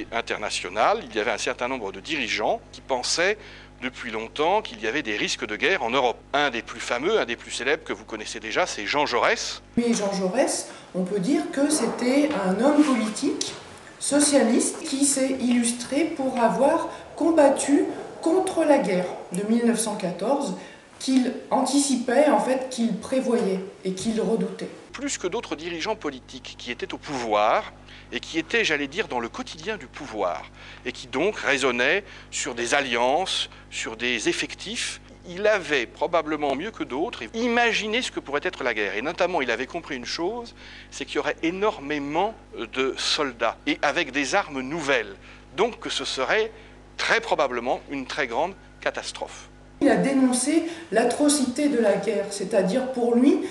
communauté internationale, il y avait un certain nombre de dirigeants qui pensaient depuis longtemps qu'il y avait des risques de guerre en Europe. Un des plus fameux, un des plus célèbres que vous connaissez déjà, c'est Jean Jaurès. Et Jean Jaurès, on peut dire que c'était un homme politique, socialiste, qui s'est illustré pour avoir combattu contre la guerre de 1914, qu'il anticipait, en fait, qu'il prévoyait et qu'il redoutait. Plus que d'autres dirigeants politiques qui étaient au pouvoir et qui étaient, j'allais dire, dans le quotidien du pouvoir et qui donc raisonnaient sur des alliances, sur des effectifs, il avait probablement mieux que d'autres imaginé ce que pourrait être la guerre. Et notamment, il avait compris une chose, c'est qu'il y aurait énormément de soldats et avec des armes nouvelles. Donc que ce serait très probablement une très grande catastrophe. Il a dénoncé l'atrocité de la guerre, c'est-à-dire pour lui,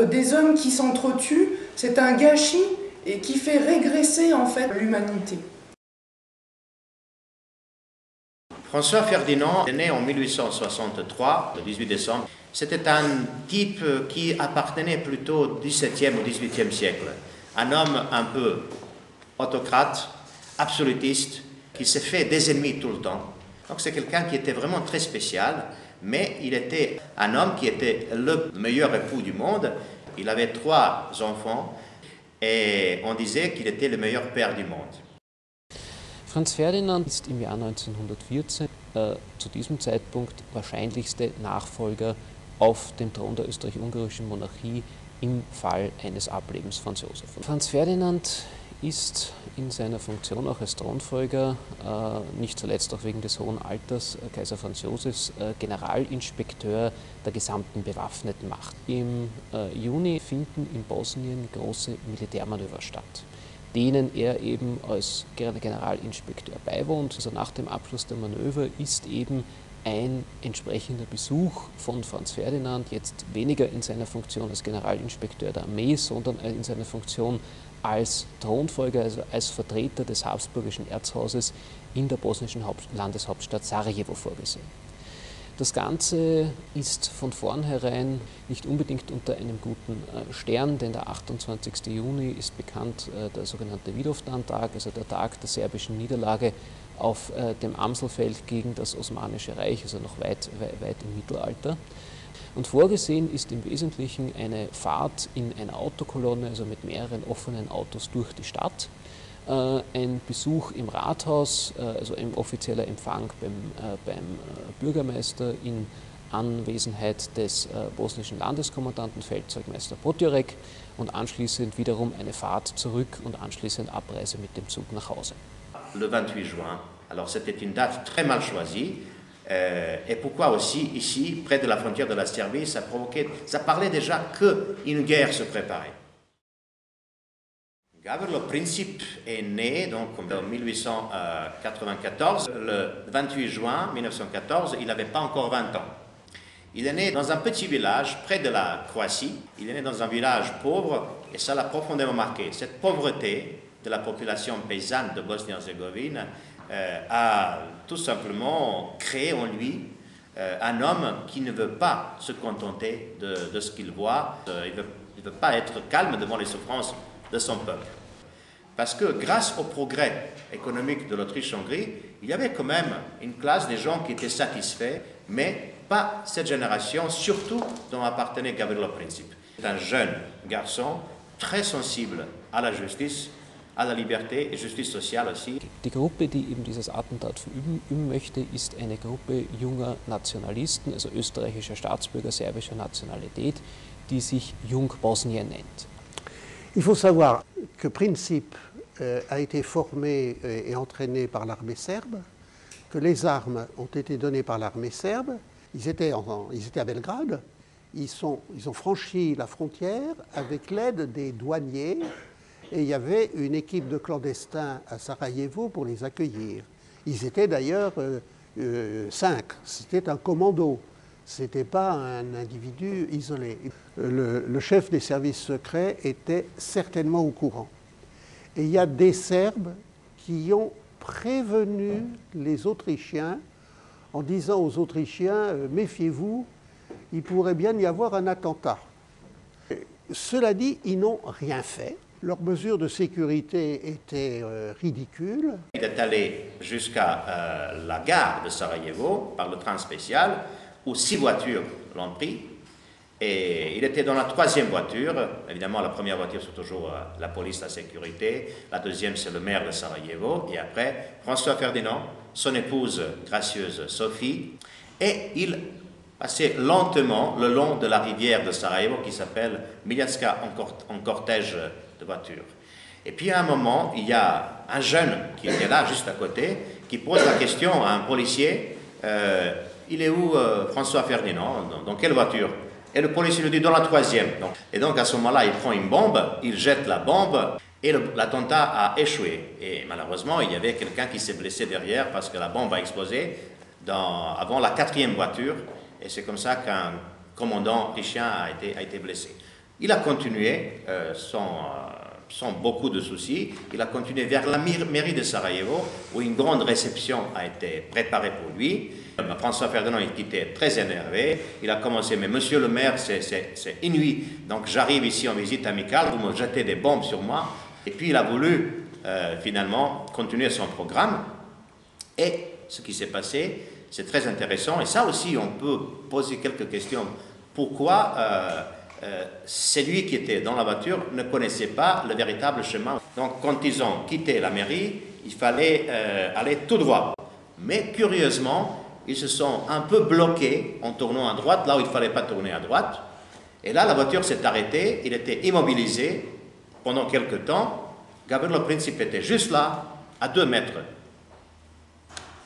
des hommes qui s'entretuent, c'est un gâchis et qui fait régresser en fait l'humanité. François Ferdinand est né en 1863, le 18 décembre. C'était un type qui appartenait plutôt au XVIIe ou XVIIIe siècle. Un homme un peu autocrate, absolutiste, qui s'est fait des ennemis tout le temps. Donc c'est quelqu'un qui était vraiment très spécial, mais il était un homme qui était le meilleur époux du monde. Il avait 3 enfants et on disait qu'il était le meilleur père du monde. Franz Ferdinand ist im Jahr 1914 zu diesem Zeitpunkt wahrscheinlichste Nachfolger auf dem Thron der österreich-ungarischen Monarchie im Fall eines Ablebens Franz Josef. Franz Ferdinand ist in seiner Funktion auch als Thronfolger, nicht zuletzt auch wegen des hohen Alters Kaiser Franz Josefs, Generalinspekteur der gesamten bewaffneten Macht. Im Juni finden in Bosnien große Militärmanöver statt, denen er eben als Generalinspekteur beiwohnt. Also nach dem Abschluss der Manöver ist eben ein entsprechender Besuch von Franz Ferdinand, jetzt weniger in seiner Funktion als Generalinspekteur der Armee, sondern in seiner Funktion als Thronfolger, also als Vertreter des habsburgischen Erzhauses in der bosnischen Landeshauptstadt Sarajevo vorgesehen. Das Ganze ist von vornherein nicht unbedingt unter einem guten Stern, denn der 28. Juni ist bekannt der sogenannte Vidovdan-Tag, also der Tag der serbischen Niederlage auf dem Amselfeld gegen das Osmanische Reich, also noch weit im Mittelalter. Und vorgesehen ist im Wesentlichen eine Fahrt in einer Autokolonne, also mit mehreren offenen Autos durch die Stadt, ein Besuch im Rathaus, also ein offizieller Empfang beim Bürgermeister in Anwesenheit des bosnischen Landeskommandanten Feldzeugmeister Potjorek und anschließend wiederum eine Fahrt zurück und anschließend Abreise mit dem Zug nach Hause. Le 28 juin, alors c'était une date très mal choisie. Et pourquoi aussi ici, près de la frontière de la Serbie, ça parlait déjà qu'une guerre se préparait. Gavrilo Princip est né donc en 1894, le 28 juin 1914, il n'avait pas encore 20 ans. Il est né dans un petit village près de la Croatie, il est né dans un village pauvre et ça l'a profondément marqué. Cette pauvreté de la population paysanne de Bosnie-Herzégovine a tout simplement créé en lui un homme qui ne veut pas se contenter de ce qu'il voit, il ne veut pas être calme devant les souffrances de son peuple. Parce que grâce au progrès économique de l'Autriche-Hongrie, il y avait quand même une classe des gens qui étaient satisfaits, mais pas cette génération, surtout dont appartenait Gavrilo Princip. C'est un jeune garçon très sensible à la justice, à la liberté et justice sociale aussi. Die Gruppe, die eben dieses Attentat verüben möchte, ist eine Gruppe junger Nationalisten, also österreichischer Staatsbürger serbischer Nationalität, die sich Jung Bosnien nennt. Il faut savoir que Princip a été formé et entraîné par l'armée serbe, que les armes ont été données par l'armée serbe. Ils étaient à Belgrade, ils ont franchi la frontière avec l'aide des douaniers. Et il y avait une équipe de clandestins à Sarajevo pour les accueillir. Ils étaient d'ailleurs 5, c'était un commando, ce n'était pas un individu isolé. Le chef des services secrets était certainement au courant. Et il y a des Serbes qui ont prévenu les Autrichiens en disant aux Autrichiens « méfiez-vous, il pourrait bien y avoir un attentat ». Cela dit, ils n'ont rien fait. Leurs mesures de sécurité étaient ridicules. Il est allé jusqu'à la gare de Sarajevo par le train spécial, où 6 voitures l'ont pris. Et il était dans la 3e voiture. Évidemment, la première voiture, c'est toujours la police, la sécurité. La deuxième, c'est le maire de Sarajevo. Et après, François Ferdinand, son épouse gracieuse Sophie. Et il passait lentement le long de la rivière de Sarajevo qui s'appelle Miljacka en cortège de voitures. Et puis à un moment, il y a un jeune qui était là, juste à côté, qui pose la question à un policier, il est où François Ferdinand? Dans quelle voiture? Et le policier lui dit dans la 3e. Et donc à ce moment-là, il prend une bombe, il jette la bombe et l'attentat a échoué. Et malheureusement, il y avait quelqu'un qui s'est blessé derrière parce que la bombe a explosé avant la 4e voiture. Et c'est comme ça qu'un commandant autrichien a été blessé. Il a continué sans beaucoup de soucis. Il a continué vers la mairie de Sarajevo où une grande réception a été préparée pour lui. François Ferdinand il quittait très énervé. Il a commencé, mais monsieur le maire, c'est inouï. Donc j'arrive ici en visite amicale, vous me jetez des bombes sur moi. Et puis il a voulu finalement continuer son programme. Et ce qui s'est passé, c'est très intéressant. Et ça aussi, on peut poser quelques questions. Pourquoi celui qui était dans la voiture ne connaissait pas le véritable chemin? Donc quand ils ont quitté la mairie, il fallait aller tout droit. Mais curieusement, ils se sont un peu bloqués en tournant à droite, là où il ne fallait pas tourner à droite. Et là, la voiture s'est arrêtée, il était immobilisé pendant quelque temps. Gavrilo Princip était juste là, à 2 mètres.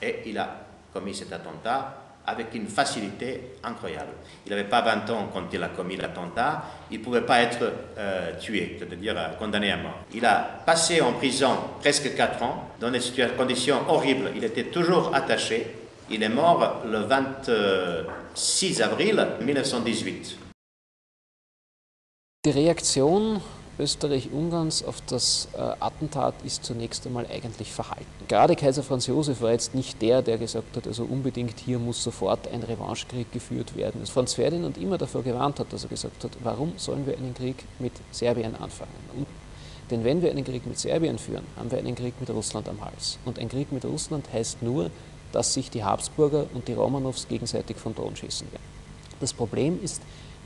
Et il a commis cet attentat avec une facilité incroyable. Il n'avait pas 20 ans quand il a commis l'attentat, il ne pouvait pas être tué, c'est-à-dire condamné à mort. Il a passé en prison presque 4 ans, dans des conditions horribles. Il était toujours attaché. Il est mort le 26 avril 1918. Die Reaktion Österreich-Ungarns auf das Attentat ist zunächst einmal eigentlich verhalten. Gerade Kaiser Franz Josef war jetzt nicht der gesagt hat, also unbedingt hier muss sofort ein Revanchekrieg geführt werden. Als Franz Ferdinand immer davor gewarnt hat, dass er gesagt hat, warum sollen wir einen Krieg mit Serbien anfangen? Denn wenn wir einen Krieg mit Serbien führen, haben wir einen Krieg mit Russland am Hals. Und ein Krieg mit Russland heißt nur, dass sich die Habsburger und die Romanows gegenseitig vom Thron schießen werden. Das Problem ist,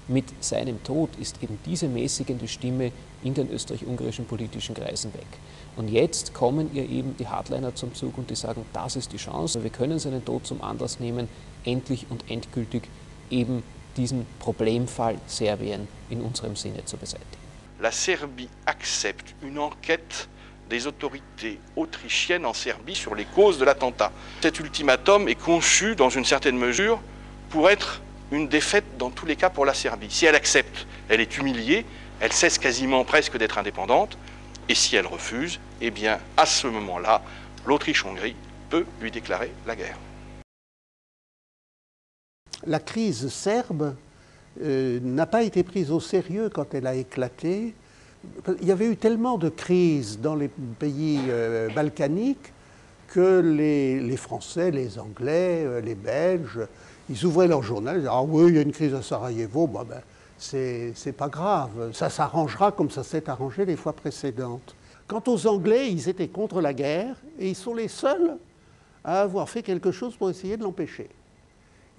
mit seinem Tod ist eben diese mäßigende Stimme in den österreich-ungarischen politischen Kreisen weg. Und jetzt kommen ihr eben die Hardliner zum Zug und die sagen, das ist die Chance, wir können seinen Tod zum Anlass nehmen, endlich und endgültig eben diesen Problemfall Serbien in unserem Sinne zu beseitigen. La Serbie accepte une enquête des autorités autrichiennes en Serbie sur les causes de l'attentat. Cet ultimatum est conçu dans une certaine mesure pour être une défaite dans tous les cas pour la Serbie. Si elle accepte, elle est humiliée, elle cesse quasiment presque d'être indépendante, et si elle refuse, eh bien à ce moment-là, l'Autriche-Hongrie peut lui déclarer la guerre. La crise serbe n'a pas été prise au sérieux quand elle a éclaté. Il y avait eu tellement de crises dans les pays balkaniques que les Français, les Anglais, les Belges, ils ouvraient leur journal, ils disaient « Ah oui, il y a une crise à Sarajevo, bon, ben, c'est pas grave, ça s'arrangera comme ça s'est arrangé les fois précédentes. » Quant aux Anglais, ils étaient contre la guerre et ils sont les seuls à avoir fait quelque chose pour essayer de l'empêcher.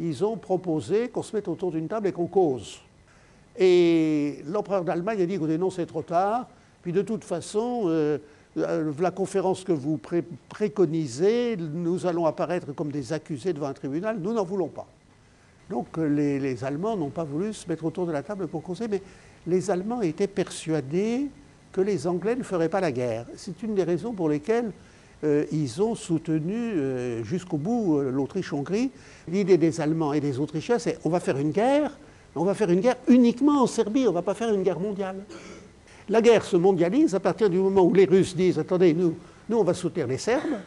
Ils ont proposé qu'on se mette autour d'une table et qu'on cause. Et l'empereur d'Allemagne a dit « Écoutez, non, c'est trop tard, puis de toute façon, la conférence que vous préconisez, nous allons apparaître comme des accusés devant un tribunal, nous n'en voulons pas. » Donc les Allemands n'ont pas voulu se mettre autour de la table pour causer, mais les Allemands étaient persuadés que les Anglais ne feraient pas la guerre. C'est une des raisons pour lesquelles ils ont soutenu jusqu'au bout l'Autriche-Hongrie. L'idée des Allemands et des Autrichiens, c'est on va faire une guerre uniquement en Serbie, on ne va pas faire une guerre mondiale. La guerre se mondialise à partir du moment où les Russes disent « Attendez, nous on va soutenir les Serbes ».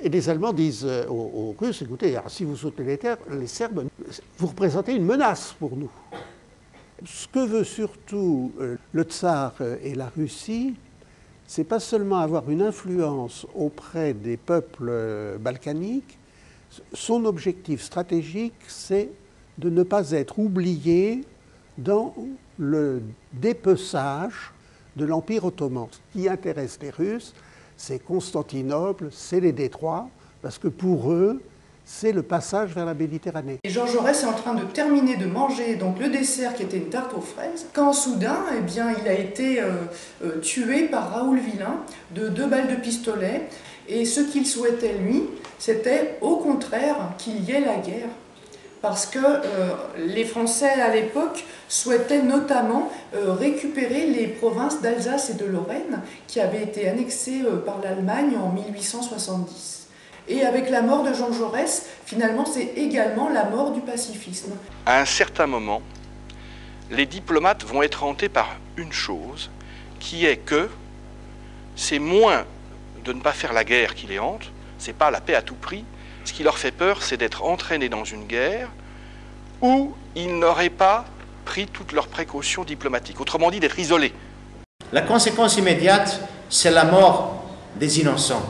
Et les Allemands disent aux Russes, écoutez, alors, si vous soutenez les Serbes, vous représentez une menace pour nous. Ce que veut surtout le tsar et la Russie, c'est pas seulement avoir une influence auprès des peuples balkaniques, son objectif stratégique, c'est de ne pas être oublié dans le dépeçage de l'Empire ottoman. Ce qui intéresse les Russes, c'est Constantinople, c'est les détroits, parce que pour eux, c'est le passage vers la Méditerranée. Et Georges Jaurès est en train de terminer de manger donc le dessert qui était une tarte aux fraises, quand soudain, eh bien, il a été tué par Raoul Villain de 2 balles de pistolet. Et ce qu'il souhaitait, lui, c'était au contraire qu'il y ait la guerre. Parce que les Français à l'époque souhaitaient notamment récupérer les provinces d'Alsace et de Lorraine qui avaient été annexées par l'Allemagne en 1870. Et avec la mort de Jean Jaurès, finalement, c'est également la mort du pacifisme. À un certain moment, les diplomates vont être hantés par une chose, qui est que c'est moins de ne pas faire la guerre qui les hante, c'est pas la paix à tout prix. Ce qui leur fait peur, c'est d'être entraînés dans une guerre où ils n'auraient pas pris toutes leurs précautions diplomatiques. Autrement dit, d'être isolés. La conséquence immédiate, c'est la mort des innocents.